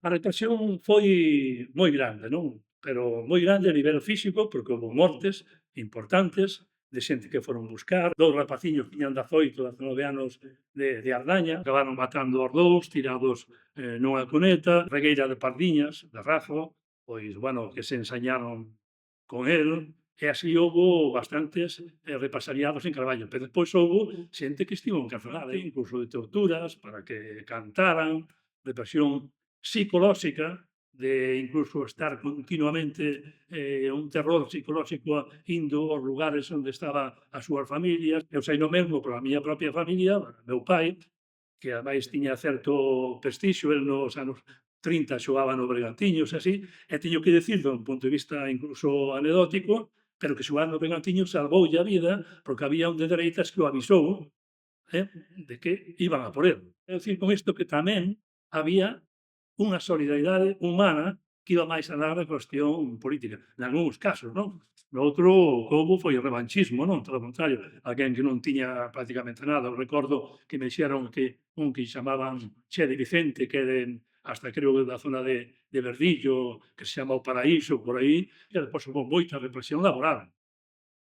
A represión foi moi grande, non? Pero moi grande a nivel físico, porque houve mortes importantes de xente que foron buscar. Dous rapaciños que tiñan 18, 19 anos de Ardaña, acabaron matando os dous, tirados nunha cuneta. Regueira de Pardiñas, de Razo, pois, bueno, que se ensañaron con el, e así houve bastantes represaliados en Carballo. Pero despois houve xente que estivo encarcelada, incluso de torturas, para que cantaran, represión psicolóxica, de incluso estar continuamente un terror psicolóxico indo aos lugares onde estaba as súas familias. Eu sei no mesmo pola miña propia familia, meu pai, que ademais tiña certo prestixio, el nos anos 30 xogaba no Bergantiños e así, e teño que dicir, do punto de vista incluso anedótico, pero que xogando no Bergantiños salvoulle a vida porque había un de dereitas que o avisou de que iban a por el. É dicir, con isto que tamén había unha solidaridade humana que iba máis alá da cuestión política. Nalgúns casos, non? No outro, o que houbo foi o revanchismo, non? Todo o contrario. Alguén que non tiña prácticamente nada. Eu recordo que me dixeron que un que chamaban Che de Vicente, que era hasta creo que da zona de Verdillo, que se chama o Paraíso, por aí, e depois houve moita represión laboral.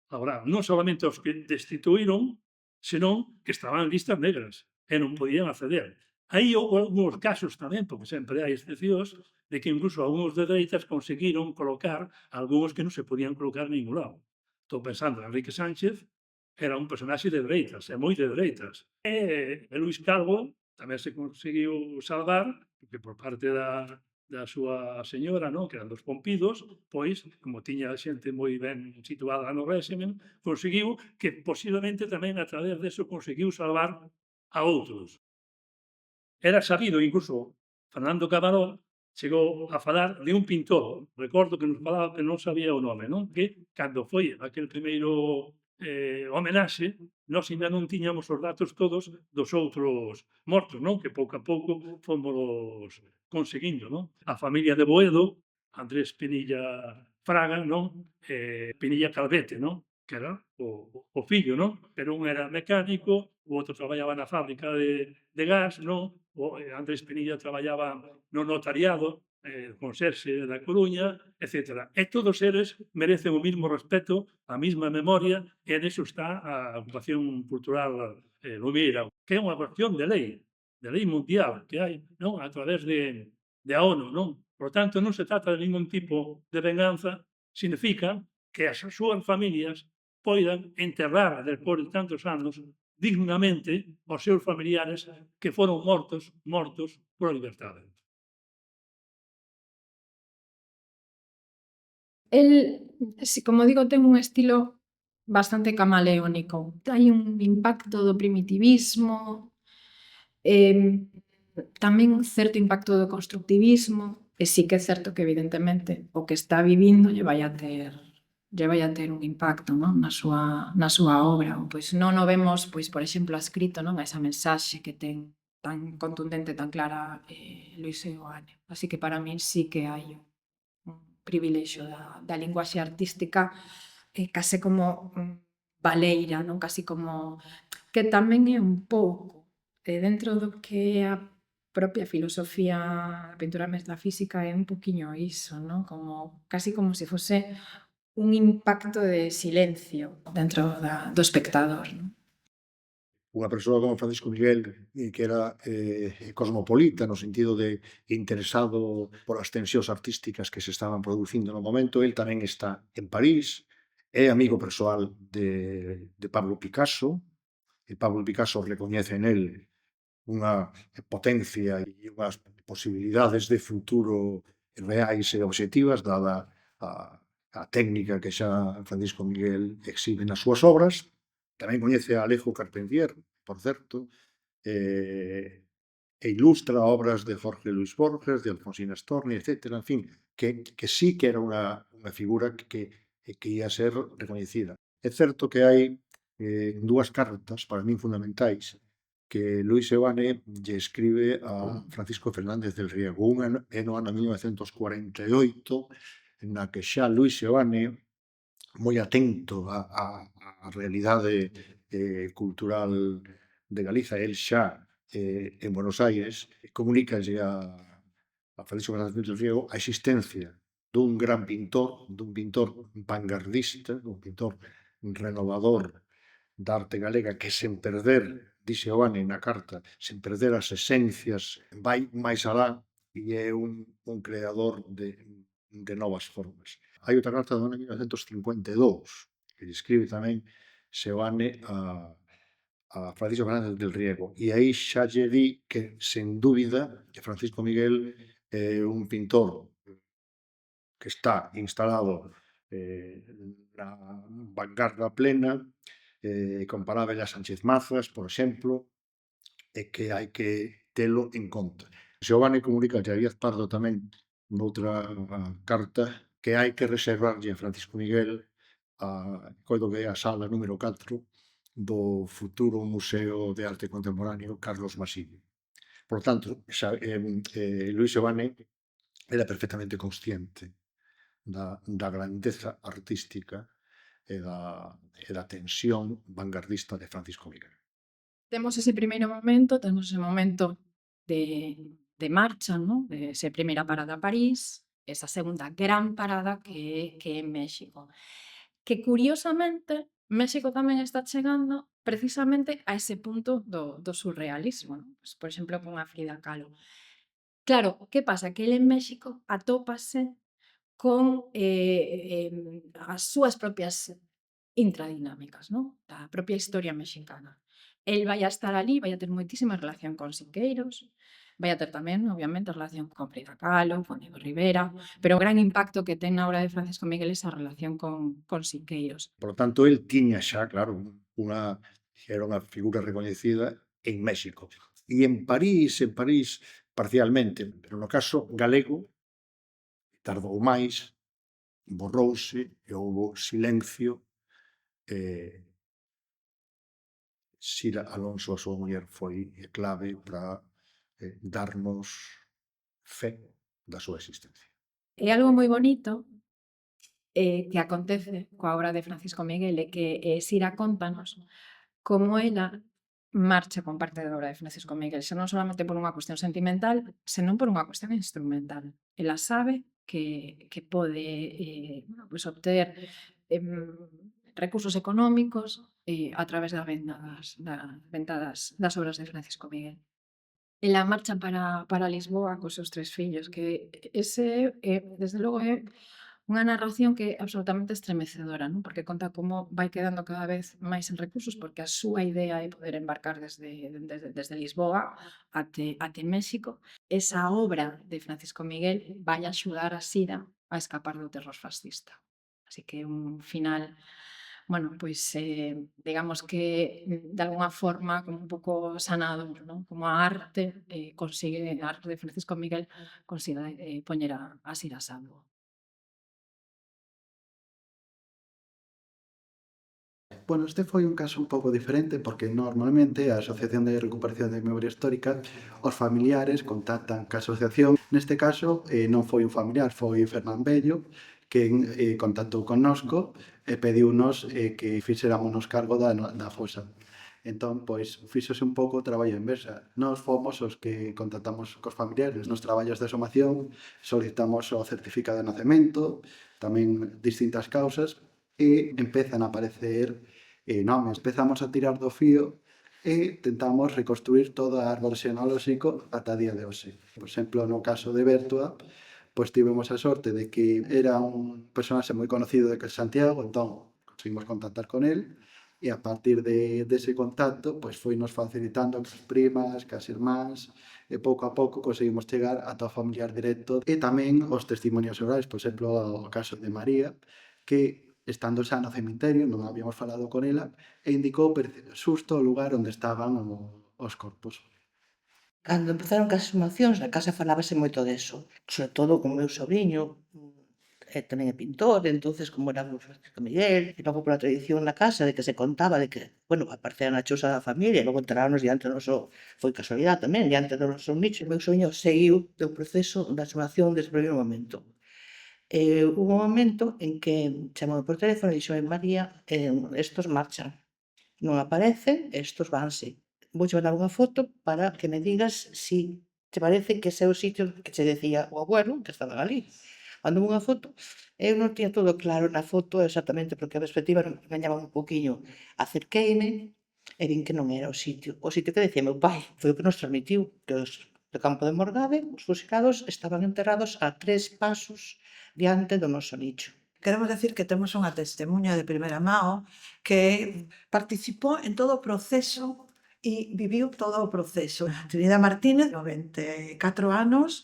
Laboral. Non solamente os que destituíron, senón que estaban en listas negras e non podían acceder. Aí houve algúns casos tamén, porque sempre hai excepcións, de que incluso algúns de dereitas conseguiron colocar algúns que non se podían colocar en ningún lado. Estou pensando, Enrique Sánchez era un personaxe de dereitas, e moi de dereitas. E Luís Calvo tamén se conseguiu salvar, porque por parte da súa señora, non? Que eran dos pompidos, pois, como tiña xente moi ben situada no réximen, conseguiu que posiblemente tamén a través deso conseguiu salvar a outros. Era sabido, incluso, Fernando Camarón chegou a falar de un pintor, recordo que nos falaba, que non sabía o nome, non? Que cando foi aquel primeiro homenaxe, nós ainda non tiñamos os datos todos dos outros mortos, non? Que pouco a pouco fomos conseguindo, non? A familia de Boedo, Andrés Pinilla Fraga, non? Pinilla Calvete, non? Que era o fillo, non? Pero un era mecánico, o outro traballaba na fábrica de gas, non? O Andrés Pinilla traballaba no notariado, conserxe da Coruña, etc. E todos eles merecen o mismo respeto, a mesma memoria, e neso está a ocupación cultural Lumeira, que é unha cuestión de lei mundial que hai, non? A través de a ONU, non? Por tanto, non se trata de ningún tipo de venganza, significa que as súas familias poidan enterrar, despois de tantos anos, dignamente os seus familiares que foron mortos pola liberdade. El, si, como digo, ten un estilo bastante camaleónico. Hai un impacto do primitivismo, tamén un certo impacto do constructivismo, e sí que é certo que evidentemente o que está vivindo lle vai a ter un impacto, non, na súa obra. Pois non o vemos, pois, por exemplo, escrito, non, esa mensaxe que ten tan contundente, tan clara Luis Seoane. Así que para min sí que hai un privilexio da linguaxe artística case como baleira, non? Casi como que tamén é un pouco dentro do que é a propia filosofía da pintura metafísica é un poquiño iso, non? Como casi como se fose un impacto de silencio dentro do espectador, non? Unha persoa como Francisco Miguel, que era cosmopolita no sentido de interesado por as tensións artísticas que se estaban producindo no momento. El tamén está en París, é amigo persoal de Pablo Picasso, e Pablo Picasso recoñece en él unha potencia e unhas posibilidades de futuro reais e obxectivas, dada a técnica que xa Francisco Miguel exhibe nas súas obras. Tamén coñece a Alejo Carpentier, por certo, e ilustra obras de Jorge Luis Borges, de Alfonsina Storni, etc. En fin, que sí que era unha figura que ia ser recoñecida. É certo que hai dúas cartas, para min fundamentais, que Luis Seoane lle escribe a Francisco Fernández del Riego. Unha é no ano 1948, na que xa Luis Seoane, moi atento á realidade cultural de Galiza, el xa en Buenos Aires, comunícalle a Francisco Fernández del Riego a existencia dun gran pintor, dun pintor vanguardista, un pintor renovador da arte galega que sen perder, dixe Oane na carta, sen perder as esencias, vai máis alá e é un creador de novas formas. Hai outra carta do ano 1952 que lle escribe tamén Seoane a Francisco Fernández del Riego e aí xa lle di que, sen dúbida, que Francisco Miguel é un pintor que está instalado na vanguarda plena, comparável a Sánchez Mazas, por exemplo, e que hai que telo en conta. Seoane comunica a Díaz Pardo tamén noutra carta que hai que reservarlle a Francisco Miguel coido que é a sala número 4 do futuro Museo de Arte Contemporáneo Carlos Masini. Por tanto, Luis Seoane era perfectamente consciente da grandeza artística e da tensión vanguardista de Francisco Miguel. Temos ese momento de marcha, ¿no? De esa primeira parada a París, esa segunda gran parada que é México. Que curiosamente, México tamén está chegando precisamente a ese punto do surrealismo, ¿no? Pues, por exemplo, con a Frida Kahlo. Claro, que pasa? Que ele en México atópase con as súas propias intradinámicas, ¿no? Da propia historia mexicana. El vai a estar ali, vai a ter moitísima relación con Siqueiros, vai a ter tamén, obviamente, relación con Frida Kahlo, con Diego Rivera, pero o gran impacto que ten na obra de Francisco Miguel esa relación con Siqueiros. Por lo tanto, el tiña xa, claro, era unha figura recoñecida en México. E en París, parcialmente, pero no caso galego, tardou máis, borrouse e houbo silencio. Sira Alonso, a súa muller, foi clave para darnos fe da súa existencia. É algo moi bonito que acontece coa obra de Francisco Miguel e que Sira contanos como ela marcha con parte da obra de Francisco Miguel, xa non solamente por unha cuestión sentimental, senón por unha cuestión instrumental. Ela sabe que pode pues obter recursos económicos a través da venta das obras de Francisco Miguel. Ela marcha para Lisboa cos seus 3 fillos, que ese, desde logo, é unha narración que é absolutamente estremecedora, non? Porque conta como vai quedando cada vez máis en recursos, porque a súa idea é poder embarcar desde Lisboa até México. Esa obra de Francisco Miguel vai axudar a Sira a escapar do terror fascista. Así que un final, bueno, pois digamos que de alguna forma como un pouco sanador, non? Como a arte a arte de Francisco Miguel consiga poñer a Sira a salvo. Bueno, este foi un caso un pouco diferente porque normalmente a Asociación de Recuperación de Memoria Histórica, os familiares contactan ca asociación. Neste caso non foi un familiar, foi Fernán Bello, que contactou connosco e pediunos que fixéramonos cargo da fosa. Entón, pois, fíxose un pouco o traballo inversa. Nós fomos os que contactamos cos familiares nos traballos de exhumación, solicitamos o certificado de nacemento, tamén distintas causas, e empezan a aparecer nomes. Empezamos a tirar do fío e tentamos reconstruir todo o árbol xenealóxico ata día de hoxe. Por exemplo, no caso de Bertua, pois tivemos a sorte de que era un personaxe moi conocido de Santiago, entón conseguimos contactar con el, e a partir dese contacto, pois foi nos facilitando cas primas, cas irmáns, e pouco a pouco conseguimos chegar ata o familiar directo, e tamén os testimonios orais, por exemplo, o caso de María, que estando xa no cemiterio, non habíamos falado con ela, e indicou xusto o lugar onde estaban os corpos. Cando empezaron cas exhumacións, na casa falábase moito deso, sobre todo con o meu sobriño, tamén é pintor, entonces como era Francisco Miguel, e logo pola tradición na casa de que se contaba de que, bueno, aparecera na chosa da familia, e logo enteráronos diante do noso, foi casualidade tamén, diante do noso nicho, o meu sobriño seguiu do proceso da exhumación desde o primeiro momento. Hubo un momento en que chamou por teléfono e dixo: María, estos marchan, non aparecen, estos vanse. Vouche mandar unha foto para que me digas si Che parece que ese é o sitio que che decía o abuelo que estaba ali. Mandoume unha foto, eu non tiña todo claro na foto exactamente porque a perspectiva non engañaba un poquinho. Acerqueime e vin que non era o sitio. O sitio que decía meu pai, foi o que nos transmitiu, que os do campo de Morgade, os fusilados, estaban enterrados a 3 pasos diante do noso nicho. Queremos decir que temos unha testemunha de primeira mão que participou en todo o proceso e viviu todo o proceso. Trinidad Martínez, 94 anos,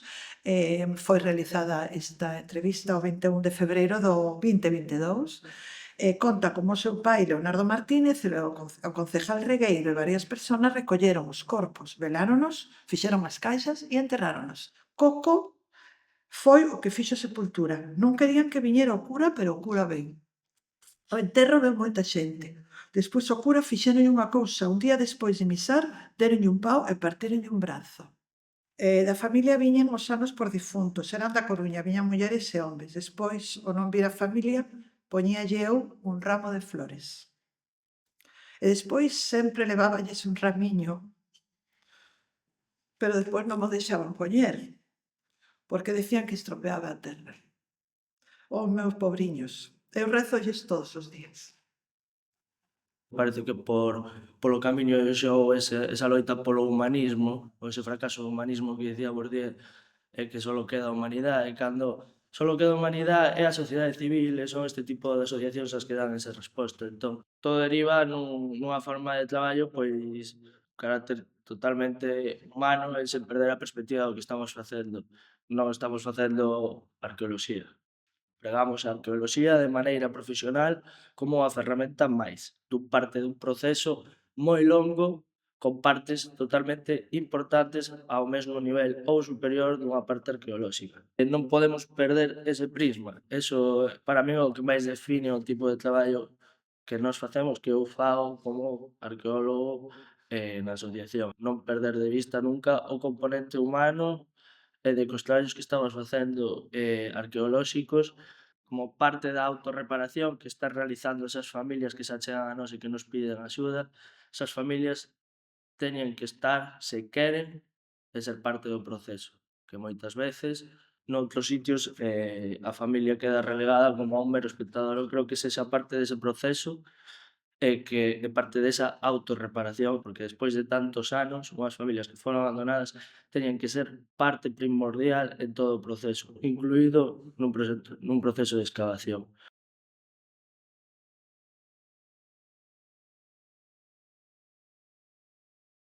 foi realizada esta entrevista o 21 de febreiro do 2022. Conta como o seu pai, Leonardo Martínez, e o concejal Regueiro e varias persoas recolleron os corpos, veláronos, fixeron as caixas e enterráronos. Coco foi o que fixo a sepultura. Non querían que viñera o cura, pero o cura ven. Ao enterro ven moita xente. Despois o cura fixeronlle unha cousa. Un día despois de misar, deronlle un pau e partironlle un brazo. Da familia viñen os anos por difuntos. Eran da Coruña, viñan mulleres e homes. Despois, o non vir a familia, poñíalle eu un ramo de flores. E despois sempre leváballes un ramiño. Pero despois non mo deixaban poñer, porque decían que estropeaba a terra. Os meus pobriños. Eu rezolles todos os días. Parece que polo camiño deixou esa loita polo humanismo, ou ese fracaso do humanismo que dicía Bourdieu, que só queda a humanidade, e cando só queda a humanidade é a sociedade civil, e son este tipo de asociacións as que dan esa resposta. Entón, todo deriva nunha forma de traballo, pois, carácter totalmente humano e sen perder a perspectiva do que estamos facendo. Non estamos facendo arqueoloxía. Empregamos a arqueoloxía de maneira profesional como unha ferramenta máis, parte dun proceso moi longo con partes totalmente importantes ao mesmo nivel ou superior dunha parte arqueolóxica. E non podemos perder ese prisma. Eso, para mí, é o que máis define o tipo de traballo que nós facemos, que eu fago como arqueólogo na asociación. Non perder de vista nunca o componente humano e de que os traballos que estamos facendo arqueolóxicos como parte da autorreparación que están realizando esas familias que se achegan a nós e que nos piden axuda, esas familias teñen que estar, se queren, e ser parte do proceso, que moitas veces noutros sitios a familia queda relegada como a un mero espectador. Eu creo que sexa parte dese proceso e que é parte desa autorreparación, porque despois de tantos anos, unhas familias que foron abandonadas teñen que ser parte primordial en todo o proceso, incluído nun proceso de excavación.